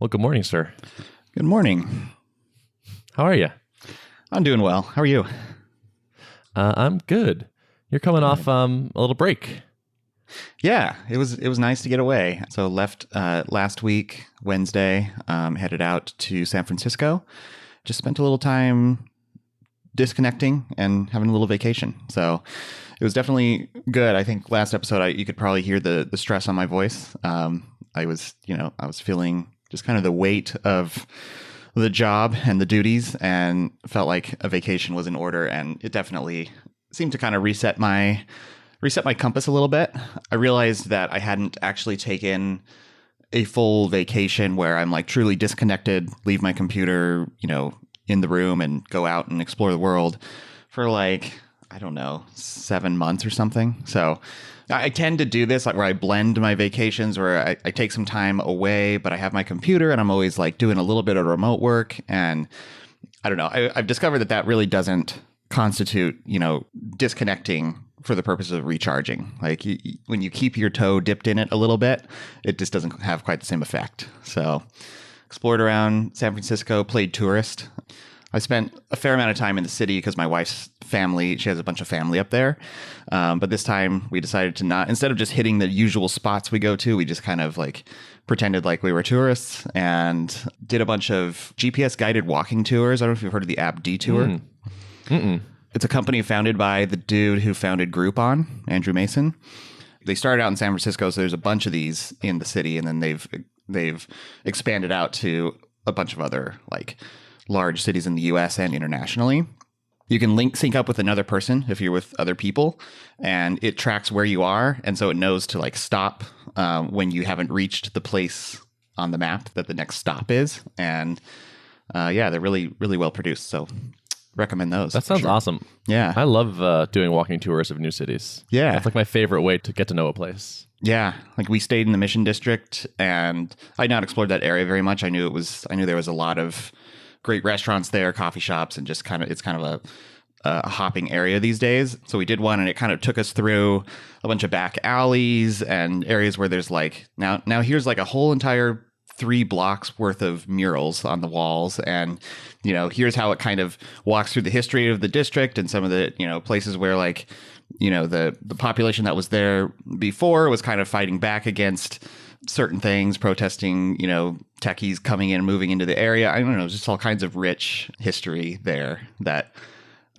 Well, good morning, sir. Good morning. How are you? I'm doing well. How are you? I'm good. You're coming off a little break. Yeah, it was nice to get away. So left last week, Wednesday, headed out to San Francisco. Just spent a little time disconnecting and having a little vacation. So it was definitely good. I think last episode, you could probably hear the stress on my voice. I was feeling just kind of the weight of the job and the duties, and felt like a vacation was in order. And it definitely seemed to kind of reset my compass a little bit. I realized that I hadn't actually taken a full vacation where I'm like truly disconnected, leave my computer, in the room and go out and explore the world for like, I don't know, 7 months or something. So I tend to do this like where I blend my vacations, where I take some time away, but I have my computer and I'm always like doing a little bit of remote work. And I don't know, I've discovered that really doesn't constitute, disconnecting for the purpose of recharging. Like when you keep your toe dipped in it a little bit, it just doesn't have quite the same effect. So explored around San Francisco, played tourist. I spent a fair amount of time in the city because my wife's family, she has a bunch of family up there. But this time we decided to not, instead of just hitting the usual spots we go to, we just kind of like pretended like we were tourists and did a bunch of GPS guided walking tours. I don't know if you've heard of the app Detour. It's a company founded by the dude who founded Groupon, Andrew Mason. They started out in San Francisco, so there's a bunch of these in the city, and then they've expanded out to a bunch of other like large cities in the US and internationally. You can sync up with another person if you're with other people, and it tracks where you are, and so it knows to like stop when you haven't reached the place on the map that the next stop is. And they're really, really well produced. So recommend those. That sounds awesome. Yeah. I love doing walking tours of new cities. Yeah. That's like my favorite way to get to know a place. Yeah. Like we stayed in the Mission District, and I had not explored that area very much. I knew there was a lot of great restaurants there, coffee shops, and just it's kind of a hopping area these days. So we did one, and it kind of took us through a bunch of back alleys and areas where there's like, now here's like a whole entire 3 blocks worth of murals on the walls. And, here's how it kind of walks through the history of the district and some of the, places where like, the population that was there before was kind of fighting back against certain things, protesting, techies coming in and moving into the area. I don't know, just all kinds of rich history there that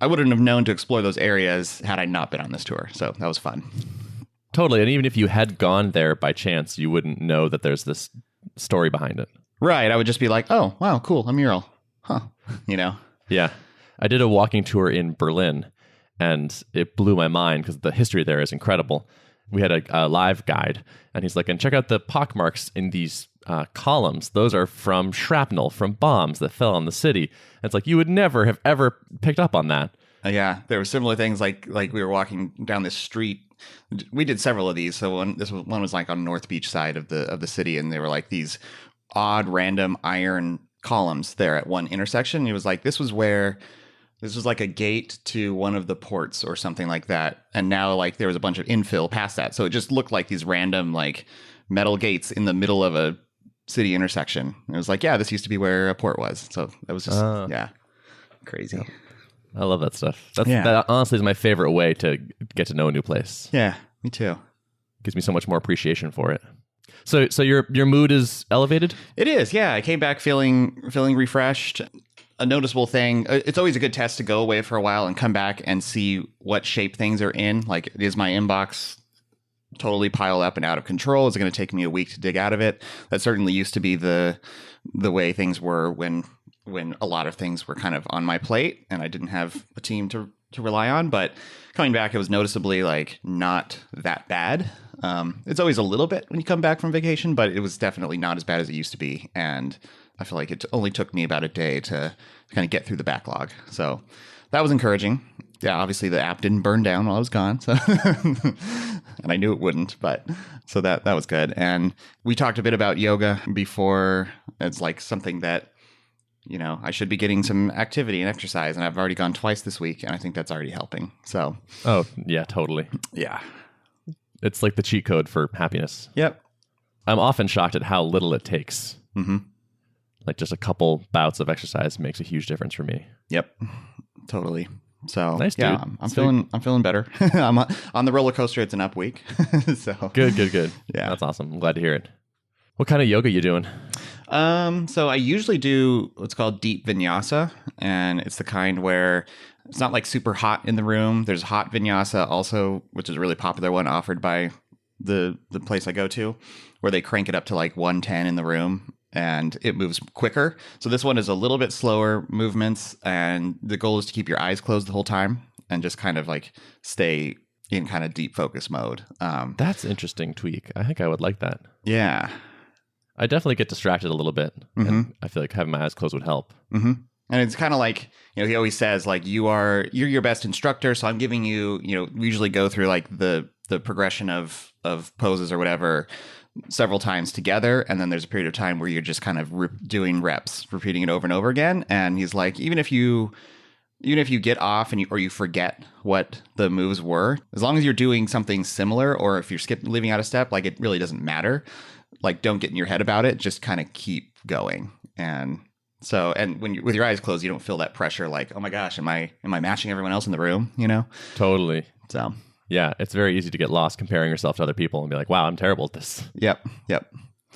I wouldn't have known to explore those areas had I not been on this tour. So that was fun. Totally. And even if you had gone there by chance, you wouldn't know that there's this story behind it. Right. I would just be like, oh, wow, cool, a mural. Huh. Yeah. I did a walking tour in Berlin, and it blew my mind because the history there is incredible. We had a live guide, and he's like, and check out the pockmarks in these columns. Those are from shrapnel, from bombs that fell on the city. And it's like, you would never have ever picked up on that. Yeah, there were similar things like we were walking down this street. We did several of these. So one was like on North Beach side of the city, and they were like these odd random iron columns there at one intersection. It was like this was like a gate to one of the ports or something like that. And now like there was a bunch of infill past that. So it just looked like these random like metal gates in the middle of a city intersection. And it was like, yeah, this used to be where a port was. So that was just, crazy. Yeah. I love that stuff. That honestly is my favorite way to get to know a new place. Yeah, me too. Gives me so much more appreciation for it. So your mood is elevated? It is, yeah. I came back feeling refreshed. A noticeable thing, it's always a good test to go away for a while and come back and see what shape things are in. Like, is my inbox totally piled up and out of control? Is it going to take me a week to dig out of it? That certainly used to be the way things were when a lot of things were kind of on my plate and I didn't have a team to rely on. But coming back, it was noticeably like not that bad. It's always a little bit when you come back from vacation, but it was definitely not as bad as it used to be. And I feel like it only took me about a day to kind of get through the backlog. So that was encouraging. Yeah, obviously the app didn't burn down while I was gone. So and I knew it wouldn't, but so that was good. And we talked a bit about yoga before. It's like something that, I should be getting some activity and exercise, and I've already gone twice this week, and I think that's already helping. So, oh yeah, totally. Yeah. It's like the cheat code for happiness. Yep. I'm often shocked at how little it takes. Mm-hmm. Like just a couple bouts of exercise makes a huge difference for me. Yep, totally. So Nice, yeah, dude. I'm feeling better. I'm on the roller coaster. It's an up week. So Good. Yeah. That's awesome. I'm glad to hear it. What kind of yoga you doing? So I usually do what's called deep vinyasa, and it's the kind where it's not like super hot in the room. There's hot vinyasa also, which is a really popular one offered by the place I go to, where they crank it up to like 110 in the room and it moves quicker. So this one is a little bit slower movements, and the goal is to keep your eyes closed the whole time and just kind of like stay in kind of deep focus mode. That's interesting tweak. I think I would like that. Yeah. I definitely get distracted a little bit. And I feel like having my eyes closed would help. Mm-hmm. And it's kind of like, he always says like, you're your best instructor. So I'm giving you, we usually go through like the progression of poses or whatever several times together. And then there's a period of time where you're just kind of doing reps, repeating it over and over again. And he's like, even if you get off or you forget what the moves were, as long as you're doing something similar, or if you're leaving out a step, like it really doesn't matter. Like, don't get in your head about it. Just kind of keep going. And when you're with your eyes closed, you don't feel that pressure. Like, oh my gosh, am I matching everyone else in the room? Totally. So yeah, it's very easy to get lost comparing yourself to other people and be like, wow, I'm terrible at this. Yep.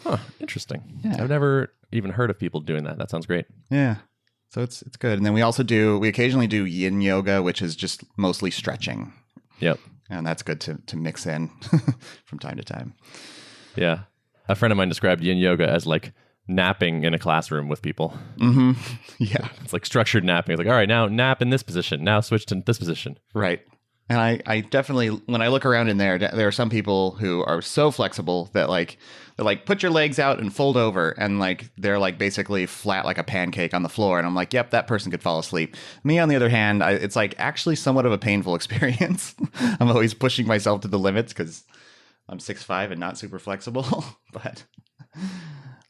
Huh. Interesting. Yeah. I've never even heard of people doing that. That sounds great. Yeah. So it's good. And then we occasionally do yin yoga, which is just mostly stretching. Yep. And that's good to mix in from time to time. Yeah. A friend of mine described yin yoga as like napping in a classroom with people. Mm-hmm. Yeah. It's like structured napping. It's like, all right, now nap in this position. Now switch to this position. Right. And I definitely, when I look around in there are some people who are so flexible that they're like, put your legs out and fold over. And like, they're like basically flat like a pancake on the floor. And I'm like, yep, that person could fall asleep. Me, on the other hand, it's like actually somewhat of a painful experience. I'm always pushing myself to the limits because I'm 6'5" and not super flexible. But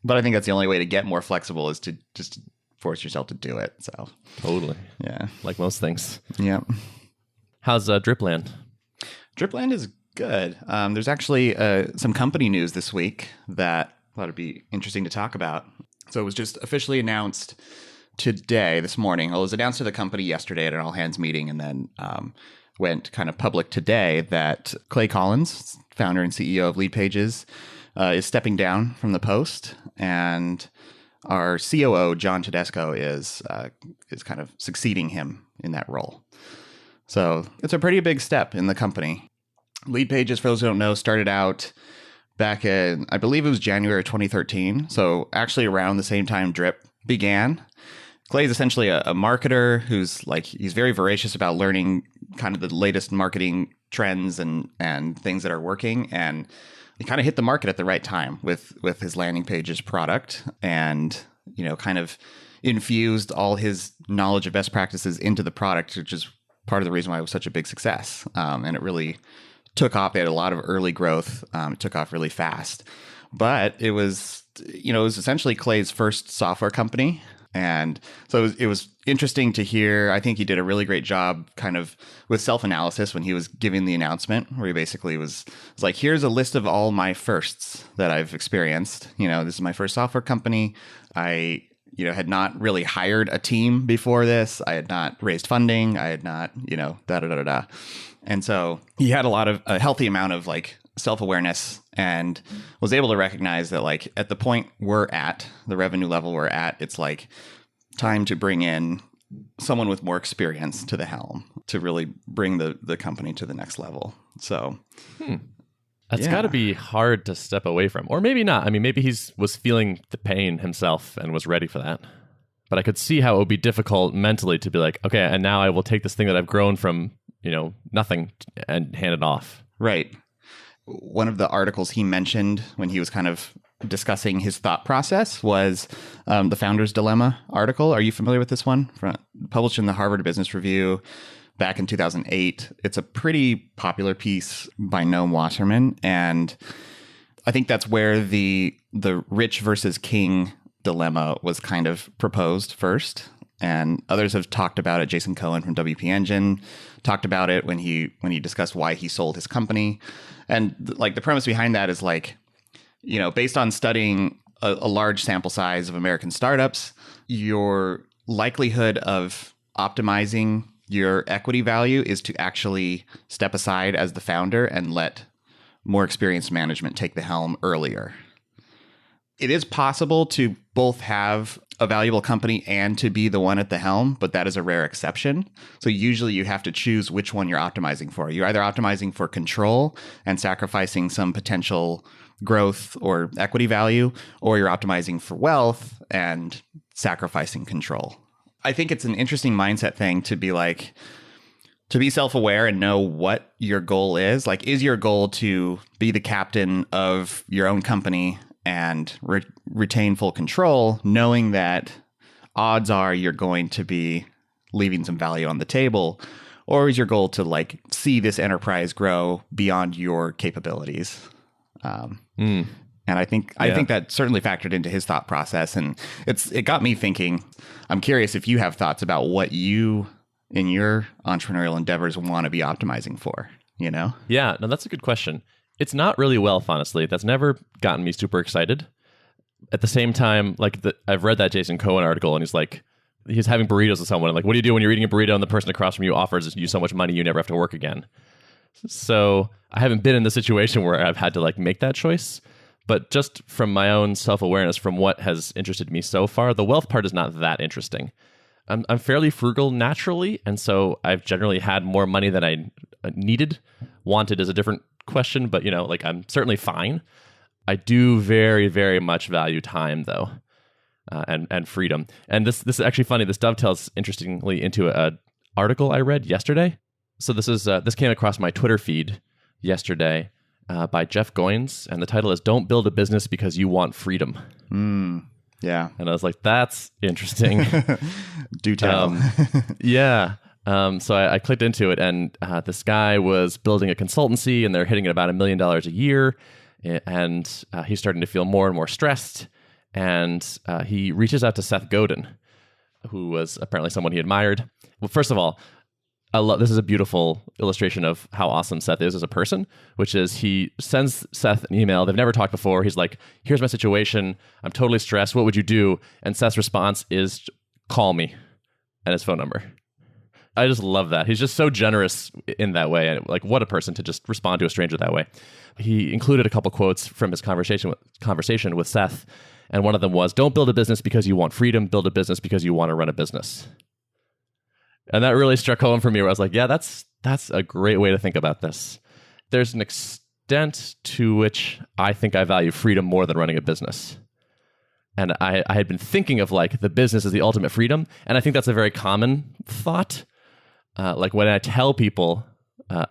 I think that's the only way to get more flexible is to just force yourself to do it. So Totally. yeah. Like most things. Yeah. How's Dripland? Dripland is good. There's actually some company news this week that I thought it'd be interesting to talk about. So it was just officially announced this morning. Well, it was announced to the company yesterday at an all-hands meeting, and then went kind of public today that Clay Collins, founder and CEO of LeadPages, is stepping down from the post, and our COO John Tedesco is kind of succeeding him in that role. So it's a pretty big step in the company. LeadPages, for those who don't know, started out back in, I believe it was January 2013. So actually around the same time Drip began. Clay is essentially a marketer who's like, he's very voracious about learning kind of the latest marketing trends and things that are working. And he kind of hit the market at the right time with his landing pages product, and, kind of infused all his knowledge of best practices into the product, which is part of the reason why it was such a big success. And it really took off. They had a lot of early growth. It took off really fast. But it was essentially Clay's first software company. And so it was interesting to hear. I think he did a really great job kind of with self-analysis when he was giving the announcement, where he basically was like, here's a list of all my firsts that I've experienced. This is my first software company. I had not really hired a team before this. I had not raised funding. I had not, da-da-da-da-da. And so he had a healthy amount of like self-awareness, and was able to recognize that like at the point we're at, the revenue level we're at, it's like time to bring in someone with more experience to the helm to really bring the company to the next level. So That's got to be hard to step away from. Or maybe not. I mean, maybe was feeling the pain himself and was ready for that. But I could see how it would be difficult mentally to be like, okay, and now I will take this thing that I've grown from, nothing and hand it off. Right. One of the articles he mentioned when he was kind of discussing his thought process was the Founder's Dilemma article. Are you familiar with this one? Published in the Harvard Business Review back in 2008. It's a pretty popular piece by Noam Wasserman, and I think that's where the rich versus king dilemma was kind of proposed first. And others have talked about it. Jason Cohen from WP Engine talked about it when he discussed why he sold his company. And like the premise behind that is like, based on studying a large sample size of American startups, your likelihood of optimizing your equity value is to actually step aside as the founder and let more experienced management take the helm earlier. It is possible to both have a valuable company and to be the one at the helm, but that is a rare exception. So usually you have to choose which one you're optimizing for. You're either optimizing for control and sacrificing some potential growth or equity value, or you're optimizing for wealth and sacrificing control. I think it's an interesting mindset thing to be like, to be self-aware and know what your goal is. Like, is your goal to be the captain of your own company and retain full control, knowing that odds are you're going to be leaving some value on the table? Or is your goal to like see this enterprise grow beyond your capabilities? And I think that certainly factored into his thought process, and it got me thinking. I'm curious if you have thoughts about what you in your entrepreneurial endeavors want to be optimizing for. You know? Yeah, no, that's a good question. It's not really wealth, honestly. That's never gotten me super excited. At the same time, like I've read that Jason Cohen article, and he's having burritos with someone. And like, what do you do when you're eating a burrito and the person across from you offers you so much money you never have to work again? So I haven't been in the situation where I've had to like make that choice. But just from my own self-awareness, from what has interested me so far, the wealth part is not that interesting. I'm fairly frugal naturally, and so I've generally had more money than I needed. Wanted is a different question, but like I'm certainly fine. I do very, very much value time, though, and freedom. And this is actually funny. This dovetails interestingly into an article I read yesterday. So this came across my Twitter feed yesterday by Jeff Goins, and the title is "Don't Build a Business Because You Want Freedom." Yeah, and I was like, "That's interesting." Do tell. Yeah. So I clicked into it, and this guy was building a consultancy, and they're hitting at about $1 million a year, and he's starting to feel more and more stressed. And he reaches out to Seth Godin, who was apparently someone he admired. Well, first of all, this is a beautiful illustration of how awesome Seth is as a person, which is he sends Seth an email. They've never talked before. He's like, "Here's my situation. I'm totally stressed. What would you do?" And Seth's response is, "Call me," and his phone number. I just love that. He's just so generous in that way. And like, what a person to just respond to a stranger that way. He included a couple quotes from his conversation with Seth. And one of them was, "Don't build a business because you want freedom. Build a business because you want to run a business." And that really struck home for me, where I was like, yeah, that's a great way to think about this. There's an extent to which I think I value freedom more than running a business. And I had been thinking of like the business is the ultimate freedom. And I think that's a very common thought. Like when I tell people,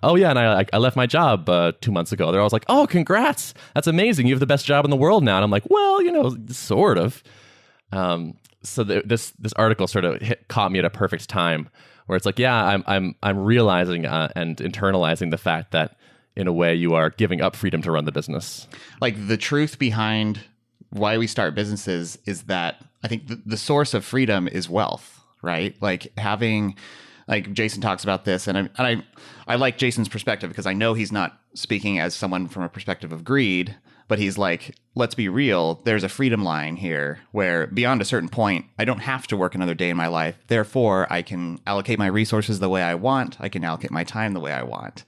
"Oh yeah, and I left my job 2 months ago," they're always like, "Oh, congrats. That's amazing. You have the best job in the world now." And I'm like, well, sort of. So this article sort of caught me at a perfect time, where it's like, yeah, I'm realizing and internalizing the fact that in a way you are giving up freedom to run the business. Like the truth behind why we start businesses is that I think the source of freedom is wealth, right? Like having, like Jason talks about this, and I like Jason's perspective because I know he's not speaking as someone from a perspective of greed. But he's like, let's be real, there's a freedom line here where beyond a certain point, I don't have to work another day in my life. Therefore, I can allocate my resources the way I want. I can allocate my time the way I want.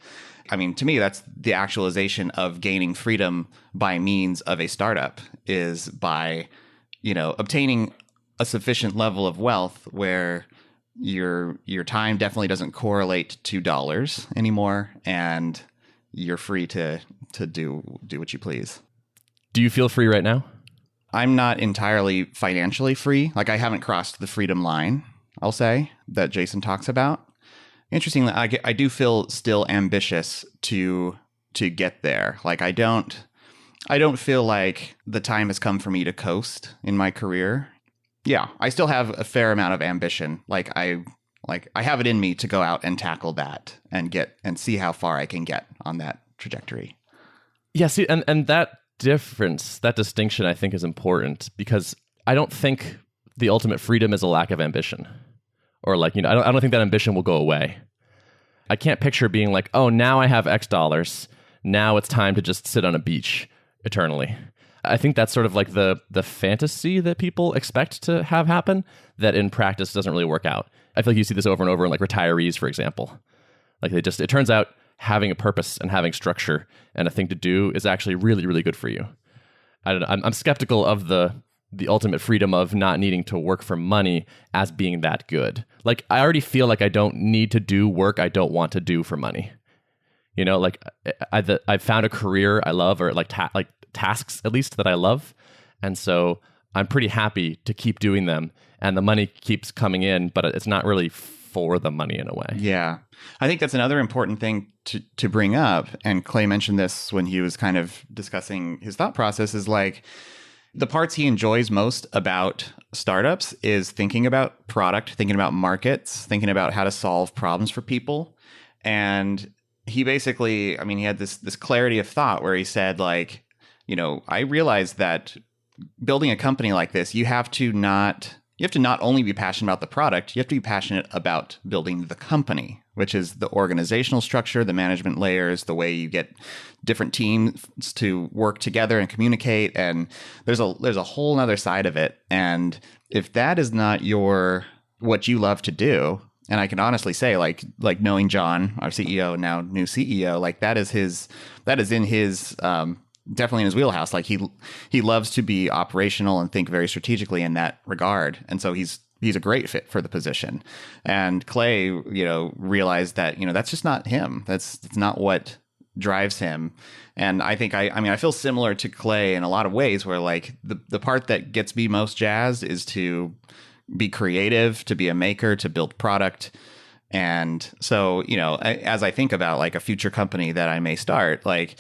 I mean, to me, that's the actualization of gaining freedom by means of a startup, is by, obtaining a sufficient level of wealth where your time definitely doesn't correlate to dollars anymore, and you're free to do what you please. Do you feel free right now? I'm not entirely financially free. Like I haven't crossed the freedom line, I'll say, that Jason talks about. Interestingly, I do feel still ambitious to get there. Like I don't feel like the time has come for me to coast in my career. Yeah, I still have a fair amount of ambition. I have it in me to go out and tackle that and see how far I can get on that trajectory. Yeah, see, and that difference, that distinction, I think is important, because I don't think the ultimate freedom is a lack of ambition, or I don't think that ambition will go away. I can't picture being like, oh, now I have X dollars, now it's time to just sit on a beach eternally. I think that's sort of like the fantasy that people expect to have happen that in practice doesn't really work out. I feel like you see this over and over in like retirees, for example. Like it turns out having a purpose and having structure and a thing to do is actually really, really good for you. I'm skeptical of the ultimate freedom of not needing to work for money as being that good. Like I already feel like I don't need to do work I don't want to do for money. You know, like I've found a career I love, or like tasks at least that I love, and so I'm pretty happy to keep doing them, and the money keeps coming in, but it's not really for the money in a way. Yeah, I think that's another important thing to bring up. And Clay mentioned this when he was kind of discussing his thought process. Is like the parts he enjoys most about startups is thinking about product, thinking about markets, thinking about how to solve problems for people, and he basically, I mean, he had this clarity of thought where he said, like, you know, I realized that building a company like this, you have to not only be passionate about the product, you have to be passionate about building the company, which is the organizational structure, the management layers, the way you get different teams to work together and communicate. And there's a whole other side of it. And if that is not what you love to do, and I can honestly say, like knowing John, our CEO, now new CEO, like that is in his definitely in his wheelhouse. Like he loves to be operational and think very strategically in that regard, and so he's a great fit for the position. And Clay, you know, realized that, you know, that's just not him. That's not what drives him. And I think I feel similar to Clay in a lot of ways, where like the part that gets me most jazzed is to be creative, to be a maker, to build product. And so, you know, as I think about like a future company that I may start, like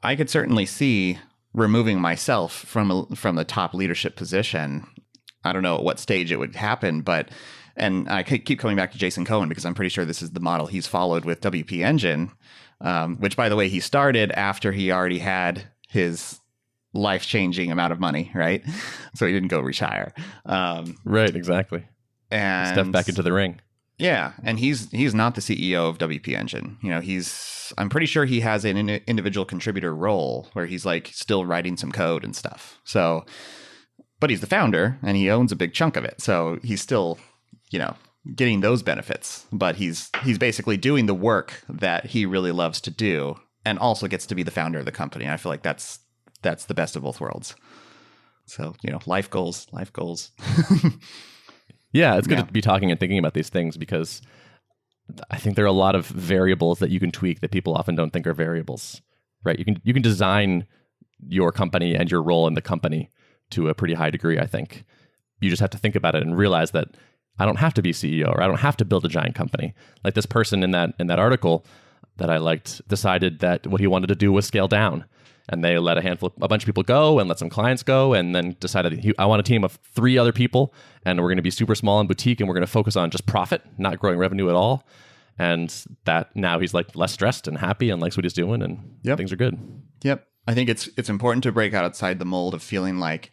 I could certainly see removing myself from the top leadership position. I don't know at what stage it would happen, and I keep coming back to Jason Cohen because I'm pretty sure this is the model he's followed with WP Engine, which, by the way, he started after he already had his life-changing amount of money, right? So he didn't go retire. Right, exactly. And step back into the ring. Yeah, and he's not the CEO of WP Engine. You know, I'm pretty sure he has an individual contributor role where he's like still writing some code and stuff. So, but he's the founder and he owns a big chunk of it. So he's still, you know, getting those benefits, but he's basically doing the work that he really loves to do and also gets to be the founder of the company. I feel like that's the best of both worlds. So, you know, life goals. Yeah, it's good to be talking and thinking about these things because I think there are a lot of variables that you can tweak that people often don't think are variables, right? You can design your company and your role in the company to a pretty high degree, I think. You just have to think about it and realize that I don't have to be CEO or I don't have to build a giant company. Like this person in that article that I liked decided that what he wanted to do was scale down. And they let a bunch of people go and let some clients go, and then decided I want a team of 3 other people, and we're going to be super small and boutique, and we're going to focus on just profit, not growing revenue at all. And that now he's like less stressed and happy and likes what he's doing, and things are good. Yep. I think it's important to break outside the mold of feeling like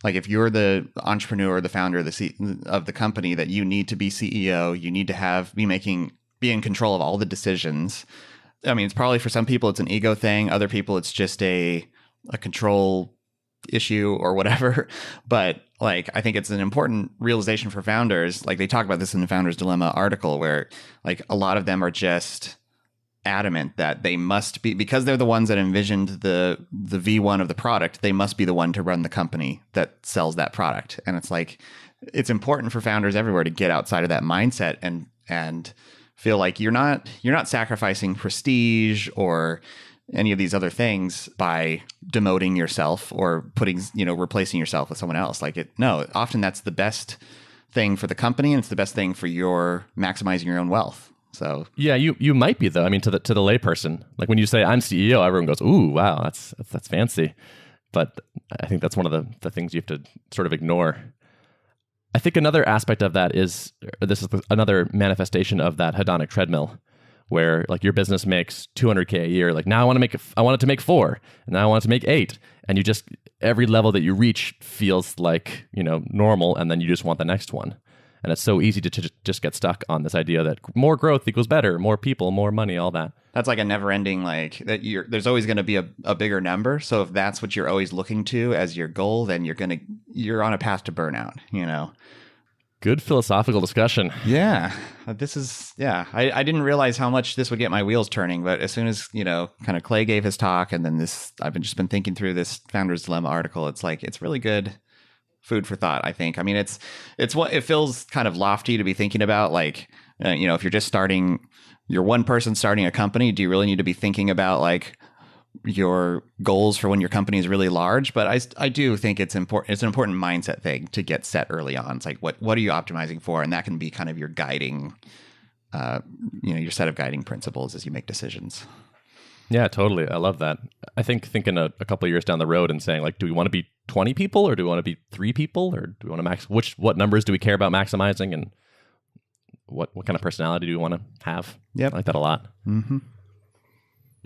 if you're the entrepreneur, the founder of the company, that you need to be CEO, you need to be in control of all the decisions. I mean, it's probably for some people it's an ego thing. Other people it's just a control issue or whatever. But like, I think it's an important realization for founders. Like they talk about this in the Founder's Dilemma article, where like a lot of them are just adamant that they must be, because they're the ones that envisioned the V1 of the product, they must be the one to run the company that sells that product. And it's like, it's important for founders everywhere to get outside of that mindset and feel like you're not sacrificing prestige or any of these other things by demoting yourself or replacing yourself with someone else. Often that's the best thing for the company, and it's the best thing for your maximizing your own wealth. So yeah, you might be though. I mean, to the layperson, like when you say I'm CEO, everyone goes, "Ooh, wow, that's fancy." But I think that's one of the things you have to sort of ignore. I think another aspect of that is, this is another manifestation of that hedonic treadmill, where like your business makes $200K a year. Like now I want it to make 4, and now I want it to make 8. And you just, every level that you reach feels like, you know, normal. And then you just want the next one. And it's so easy to just get stuck on this idea that more growth equals better, more people, more money, all that. That's like a never ending, like that there's always going to be a bigger number. So if that's what you're always looking to as your goal, then you're on a path to burnout, Good philosophical discussion. Yeah. I didn't realize how much this would get my wheels turning, but as soon as, kind of Clay gave his talk and then I've just been thinking through this Founder's Dilemma article. It's like, it's really good food for thought, I think. I mean, it's what it feels kind of lofty to be thinking about. Like, if you're one person starting a company, do you really need to be thinking about like your goals for when your company is really large? But I do think it's important. It's an important mindset thing to get set early on. It's like, what are you optimizing for? And that can be kind of your guiding, your set of guiding principles as you make decisions. Yeah, totally. I love that. I think thinking a couple of years down the road and saying like, do we want to be 20 people or do we want to be 3 people or do we want to what numbers do we care about maximizing and what kind of personality do we want to have? Yep. I like that a lot. Mm-hmm.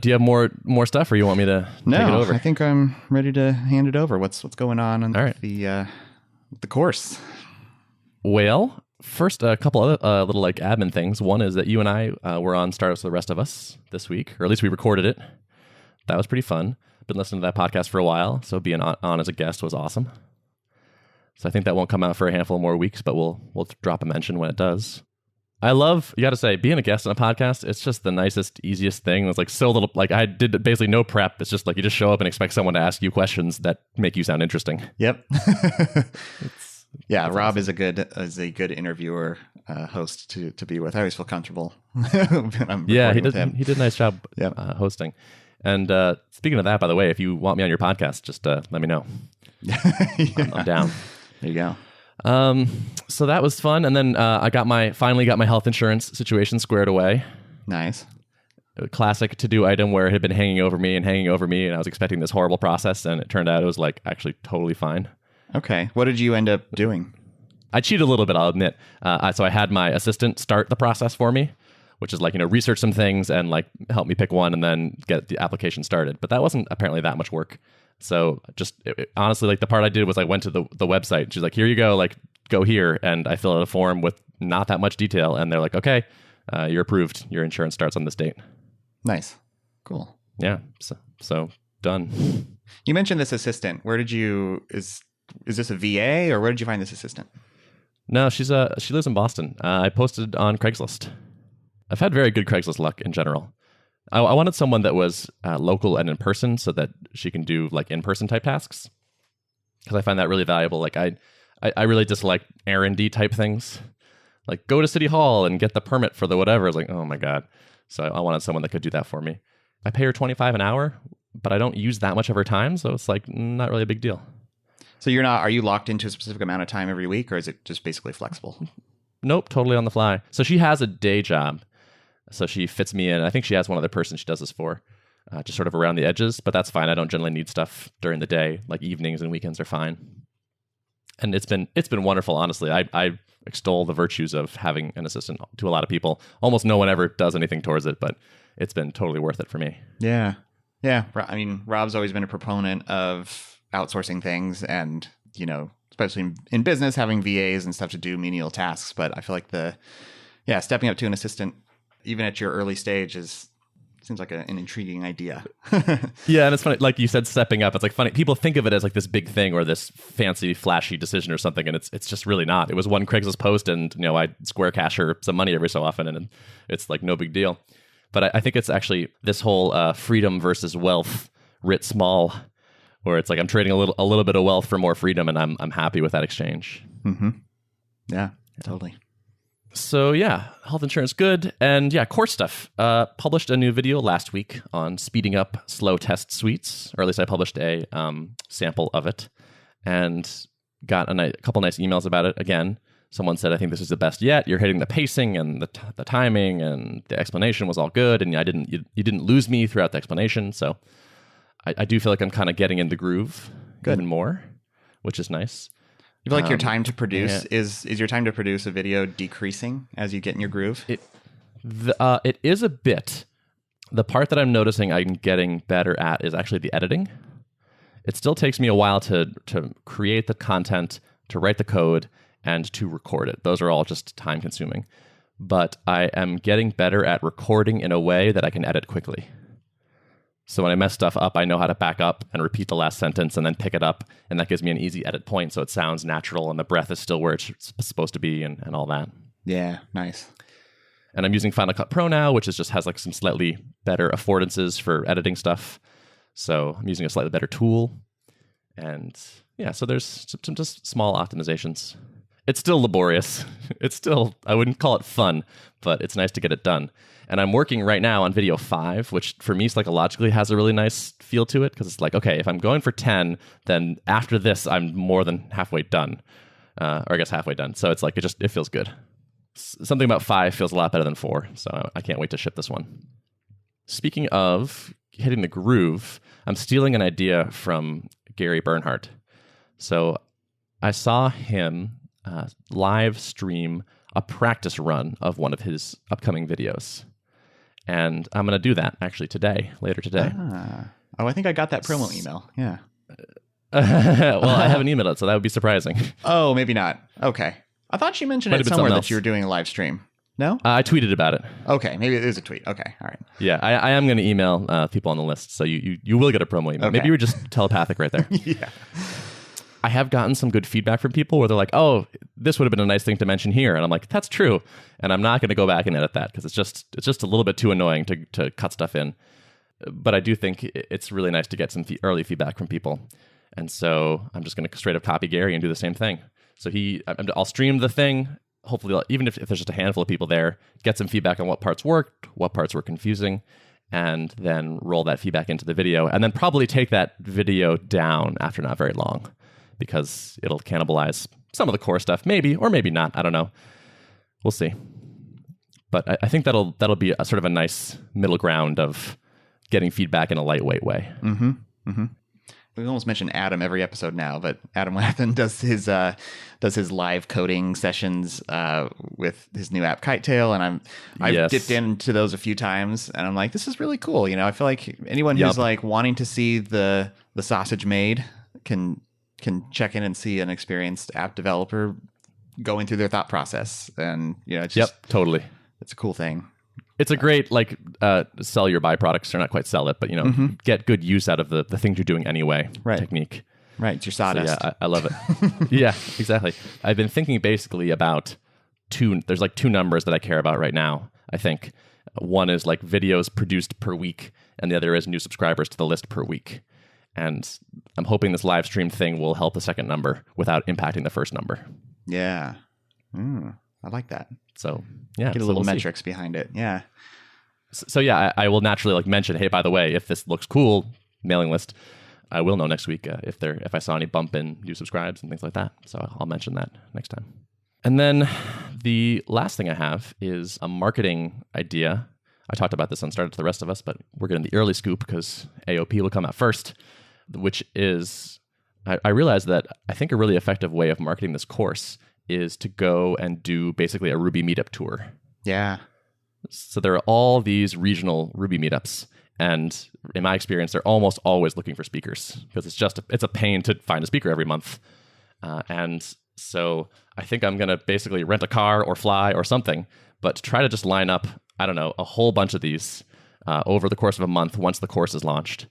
Do you have more stuff or you want me to take it over? I think I'm ready to hand it over. What's going on all right. the course? Well, first, a couple other little like admin things. One is that you and I were on Startups with the Rest of Us this week, or at least we recorded it. That was pretty fun. Been listening to that podcast for a while, so being on as a guest was awesome. So I think that won't come out for a handful more weeks, but we'll drop a mention when it does. I love, you got to say, being a guest on a podcast, it's just the nicest, easiest thing. It's like so little, like I did basically no prep. It's just like you just show up and expect someone to ask you questions that make you sound interesting. Yep. Rob awesome. is a good interviewer, host to be with. I always feel comfortable. Yeah, he did a nice job hosting. And speaking of that, by the way, if you want me on your podcast, just let me know. I'm down. There you go. So that was fun. And then I finally got my health insurance situation squared away. Nice. A classic to-do item where it had been hanging over me, and I was expecting this horrible process, and it turned out it was like actually totally fine. Okay. What did you end up doing? I cheated a little bit, I'll admit. So I had my assistant start the process for me, which is like, research some things and like help me pick one and then get the application started. But that wasn't apparently that much work. So honestly, like the part I did was I went to the website. She's like, here you go, like go here. And I filled out a form with not that much detail. And they're like, okay, you're approved. Your insurance starts on this date. Nice. Cool. Yeah. So done. You mentioned this assistant. Is this a VA or where did you find this assistant? No, she lives in Boston. I posted on Craigslist. I've had very good Craigslist luck in general. I wanted someone that was local and in person so that she can do like in-person type tasks. Because I find that really valuable. Like I really dislike R&D type things. Like go to City Hall and get the permit for the whatever. It's like, oh my God. So I wanted someone that could do that for me. I pay her $25 an hour, but I don't use that much of her time. So it's like not really a big deal. So are you locked into a specific amount of time every week or is it just basically flexible? Nope, totally on the fly. So she has a day job. So she fits me in. I think she has one other person she does this for, just sort of around the edges, but that's fine. I don't generally need stuff during the day. Like evenings and weekends are fine. And it's been wonderful, honestly. I extol the virtues of having an assistant to a lot of people. Almost no one ever does anything towards it, but it's been totally worth it for me. Yeah. Yeah. I mean, Rob's always been a proponent of outsourcing things and, especially in business, having VAs and stuff to do menial tasks. But I feel like stepping up to an assistant, even at your early stage, seems like an intriguing idea. Yeah, and it's funny, like you said, stepping up. It's like funny. People think of it as like this big thing or this fancy, flashy decision or something, and it's just really not. It was one Craigslist post, and I Square Cash her some money every so often, and it's like no big deal. But I think it's actually this whole freedom versus wealth writ small, where it's like I'm trading a little bit of wealth for more freedom, and I'm happy with that exchange. Mm-hmm. Yeah, totally. So yeah, health insurance good. And yeah, course stuff. Published a new video last week on speeding up slow test suites, or at least I published a sample of it and got a couple nice emails about it. Again, someone said, I think this is the best yet. You're hitting the pacing and the timing and the explanation was all good. And you didn't lose me throughout the explanation. So I do feel like I'm kind of getting in the groove even more, which is nice. You feel like your time to produce is your time to produce a video decreasing as you get in your groove? It is a bit. The part that I'm noticing I'm getting better at is actually the editing. It still takes me a while to create the content, to write the code, and to record it. Those are all just time consuming. But I am getting better at recording in a way that I can edit quickly. So when I mess stuff up, I know how to back up and repeat the last sentence and then pick it up. And that gives me an easy edit point so it sounds natural and the breath is still where it's supposed to be and all that. Yeah, nice. And I'm using Final Cut Pro now, which just has like some slightly better affordances for editing stuff. So I'm using a slightly better tool. And yeah, so there's some just small optimizations. It's still laborious. It's still, I wouldn't call it fun, but it's nice to get it done. And I'm working right now on video 5, which for me psychologically has a really nice feel to it, because it's like, okay, if I'm going for 10, then after this, I'm more than halfway done, or I guess halfway done. So it's like, it feels good. Something about 5 feels a lot better than 4, so I can't wait to ship this one. Speaking of hitting the groove, I'm stealing an idea from Gary Bernhardt. So I saw him live stream a practice run of one of his upcoming videos. And I'm going to do that actually later today. Oh, I think I got that promo email. Yeah. Well, I haven't emailed it, so that would be surprising. Oh, maybe not. Okay. I thought you mentioned it somewhere that you were doing a live stream. No? I tweeted about it. Okay. Maybe it is a tweet. Okay. All right. Yeah, I am going to email people on the list, so you will get a promo email. Okay. Maybe you were just telepathic right there. Yeah. I have gotten some good feedback from people where they're like, oh, this would have been a nice thing to mention here. And I'm like, that's true. And I'm not going to go back and edit that because it's just a little bit too annoying to cut stuff in. But I do think it's really nice to get some early feedback from people. And so I'm just going to straight up copy Gary and do the same thing. So I'll stream the thing. Hopefully, even if there's just a handful of people there, get some feedback on what parts worked, what parts were confusing, and then roll that feedback into the video. And then probably take that video down after not very long, because it'll cannibalize some of the core stuff, maybe, or maybe not. I don't know. We'll see. But I think that'll be a sort of a nice middle ground of getting feedback in a lightweight way. Mm-hmm. Mm-hmm. We almost mention Adam every episode now, but Adam Wathan does his live coding sessions with his new app Kitetail, and I've dipped into those a few times, and I'm like, this is really cool. You know, I feel like anyone who's like wanting to see the sausage made can check in and see an experienced app developer going through their thought process, and you know, it's just totally, it's a cool thing. It's a great sell your byproducts, or not quite sell it, but get good use out of the things you're doing anyway. Right. Technique. Right. It's your sawdust. So, yeah, I love it. Yeah, exactly. I've been thinking basically about there's like 2 numbers that I care about right now, I think. One is like videos produced per week, and the other is new subscribers to the list per week. And I'm hoping this live stream thing will help the second number without impacting the first number. Yeah. I like that. So yeah, get a little metrics behind it. Yeah. So yeah, I will naturally like mention, hey, by the way, if this looks cool, mailing list, I will know next week if I saw any bump in new subscribes and things like that. So I'll mention that next time. And then the last thing I have is a marketing idea. I talked about this on Startup to the Rest of Us, but we're getting the early scoop because AOP will come out first, which is I realized that I think a really effective way of marketing this course is to go and do basically a Ruby meetup tour. Yeah. So there are all these regional Ruby meetups, and in my experience, they're almost always looking for speakers because it's a pain to find a speaker every month. And so I think I'm going to basically rent a car or fly or something, but try to just line up, I don't know, a whole bunch of these over the course of a month once the course is launched,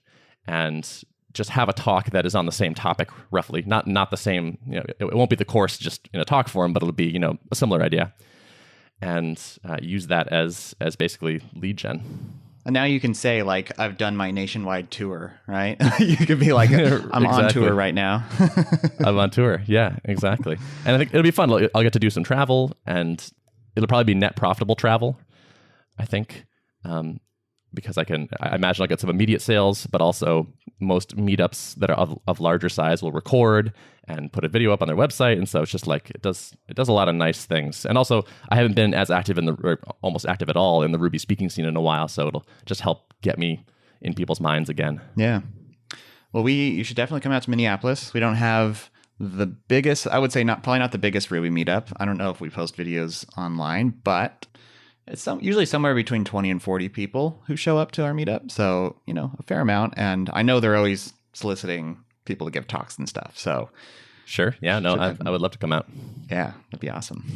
and just have a talk that is on the same topic, roughly. Not the same, you know, it won't be the course just in a talk form, but it'll be, you know, a similar idea. And use that as basically lead gen. And now you can say, like, I've done my nationwide tour, right? You could be like, I'm on tour right now. I'm on tour. Yeah, exactly. And I think it'll be fun. I'll get to do some travel, and it'll probably be net profitable travel, I think. Because I imagine I'll get some immediate sales, but also most meetups that are of larger size will record and put a video up on their website. And so it's just like, it does a lot of nice things. And also I haven't been as active or almost active at all in the Ruby speaking scene in a while. So it'll just help get me in people's minds again. Yeah. Well, you should definitely come out to Minneapolis. We don't have the biggest, I would say probably not the biggest Ruby meetup. I don't know if we post videos online, but it's usually somewhere between 20 and 40 people who show up to our meetup. So, you know, a fair amount. And I know they're always soliciting people to give talks and stuff. So Sure. Yeah, no, I would love to come out. Yeah, that'd be awesome.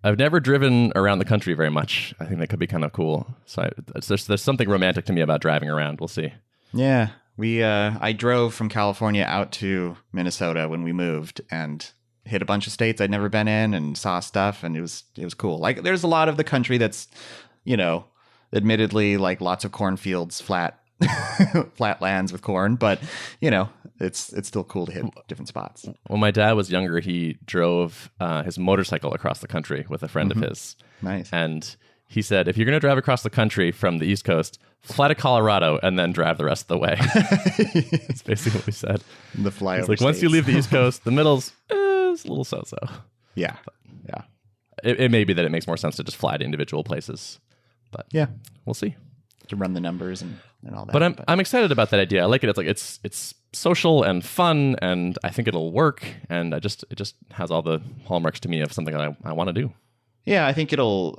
I've never driven around the country very much. I think that could be kind of cool. So there's something romantic to me about driving around. We'll see. Yeah, I drove from California out to Minnesota when we moved and hit a bunch of states I'd never been in and saw stuff, and it was cool. Like, there's a lot of the country that's, admittedly, like, lots of cornfields, flat lands with corn, but it's still cool to hit different spots. When my dad was younger, he drove his motorcycle across the country with a friend of his. Nice. And he said, if you're going to drive across the country from the East Coast, fly to Colorado and then drive the rest of the way. That's basically what we said. The flyover. It's like, once you leave the East Coast, the middle's it's a little so-so. Yeah. Yeah. It may be that it makes more sense to just fly to individual places. But yeah, we'll see. To run the numbers and all that. But I'm excited about that idea. I like it. It's like it's social and fun, and I think it'll work. And it just has all the hallmarks to me of something that I want to do. Yeah, I think it'll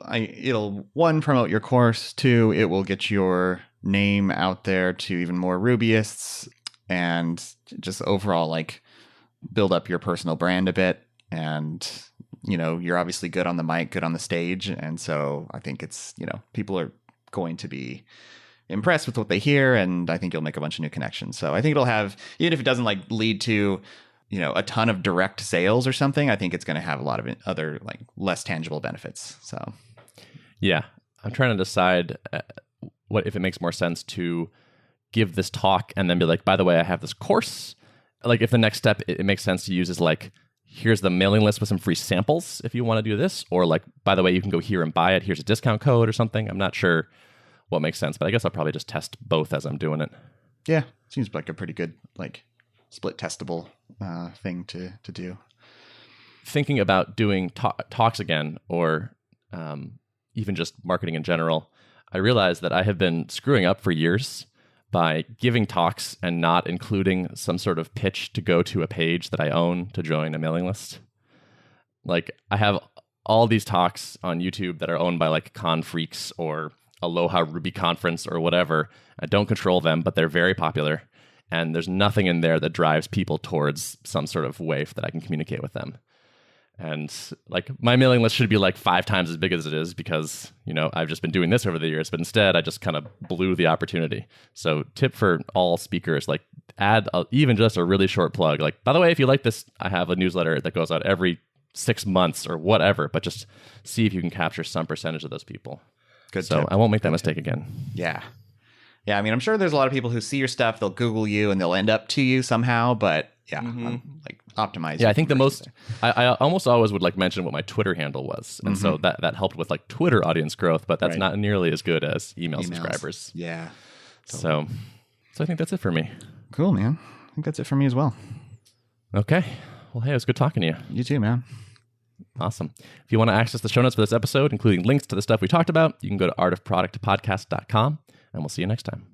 one, promote your course. Two, it will get your name out there to even more Rubyists, and just overall, like, build up your personal brand a bit. And you're obviously good on the mic, good on the stage, and so I think it's people are going to be impressed with what they hear, and I think you'll make a bunch of new connections. So I think it'll have, even if it doesn't like lead to a ton of direct sales or something, I think it's going to have a lot of other, like, less tangible benefits. So yeah, I'm trying to decide what if it makes more sense to give this talk and then be like, by the way, I have this course. Like, if the next step it makes sense to use is like, here's the mailing list with some free samples if you want to do this, or like, by the way, you can go here and buy it. Here's a discount code or something. I'm not sure what makes sense, but I guess I'll probably just test both as I'm doing it. Yeah, seems like a pretty good, like, split testable thing to do. Thinking about doing talks again, or even just marketing in general, I realized that I have been screwing up for years by giving talks and not including some sort of pitch to go to a page that I own to join a mailing list. Like, I have all these talks on YouTube that are owned by, like, Confreaks or Aloha Ruby Conference or whatever. I don't control them, but they're very popular. And there's nothing in there that drives people towards some sort of way that I can communicate with them. And, like, my mailing list should be like 5 times as big as it is because, I've just been doing this over the years. But instead, I just kind of blew the opportunity. So tip for all speakers, like, add even just a really short plug. Like, by the way, if you like this, I have a newsletter that goes out every 6 months or whatever. But just see if you can capture some percentage of those people. Good so tip. I won't make that mistake again. Yeah. Yeah, I mean, I'm sure there's a lot of people who see your stuff, they'll Google you, and they'll end up to you somehow. But yeah, like, optimize. Yeah, I think the most I almost always would, like, mention what my Twitter handle was, and so that helped with, like, Twitter audience growth. But that's not nearly as good as email subscribers. Yeah. Totally. So I think that's it for me. Cool, man. I think that's it for me as well. Okay. Well, hey, it was good talking to you. You too, man. Awesome. If you want to access the show notes for this episode, including links to the stuff we talked about, you can go to artofproductpodcast.com, and we'll see you next time.